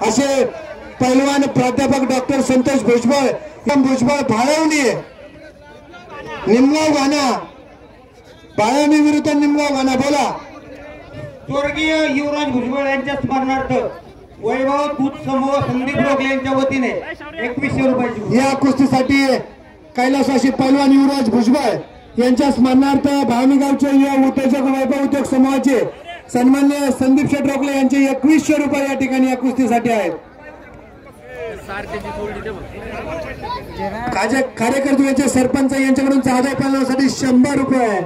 असे पैलवान प्राध्यापक डॉक्टर संतोष भुजबळ भाळवणी निमगाव घाणा बाळवणी विरुद्ध निमगाव घाणा बोला। स्वर्गीय युवराज भुजबळ यांच्या स्मरणार्थ वैभव दूध समूह संदीप रोगले यांच्या वतीने 2100 रुपयाची या कुस्तीसाठी कैलासवासी पैलवान युवराज भुजबळ यांच्या स्मरणार्थ भावनी गावचे युवा उद्योजक वैभव उद्योग समूहाचे सन्मान्य संदीप शेठ रोगले यांचे 2100 रुपये या ठिकाणी या कुस्तीसाठी आहेत। कार्यकर्ते सरपंच यांच्याकडून जाधव पैलवानासाठी 100 रुपये।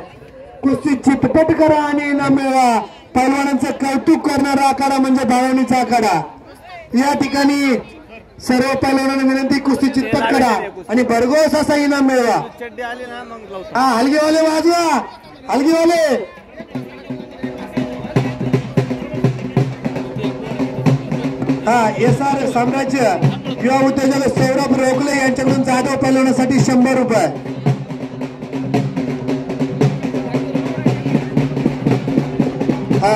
कुस्ती चितपट करा आणि इनाम मिळवा। पैलवानांचं कौतुक करणारा आखाडा म्हणजे भावनीचा आखाडा। या ठिकाणी सर्व पैलवानांना विनंती कुस्ती चितपट करा आणि भरघोस असा इनाम मिळवा। हा हलगीवाले वाजवा हलगीवाले। हा SR साम्राज्य युवा उद्योजक सौरभ रोगले यांच्याकडून जाधव पैलवानासाठी 100 रुपये। हा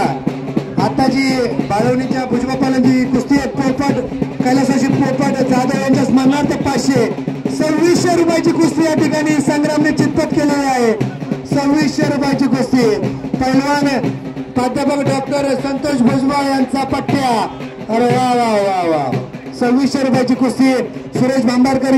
आता जी बाळवणीच्या भुजबापालांची कुस्ती आहे पोपट कैलासवासी पोपट जाधव यांच्या स्मरणार्थ 500 2600 रुपयाची कुस्ती या ठिकाणी संग्रामने चितपट केलेली आहे। 2600 रुपयाची कुस्ती पैलवान प्राध्यापक डॉक्टर संतोष भुजबळ यांचा पट्ट्या। अरे वा वा वा वा 2600 रुपयाची कुस्ती सुरेश भांबारकर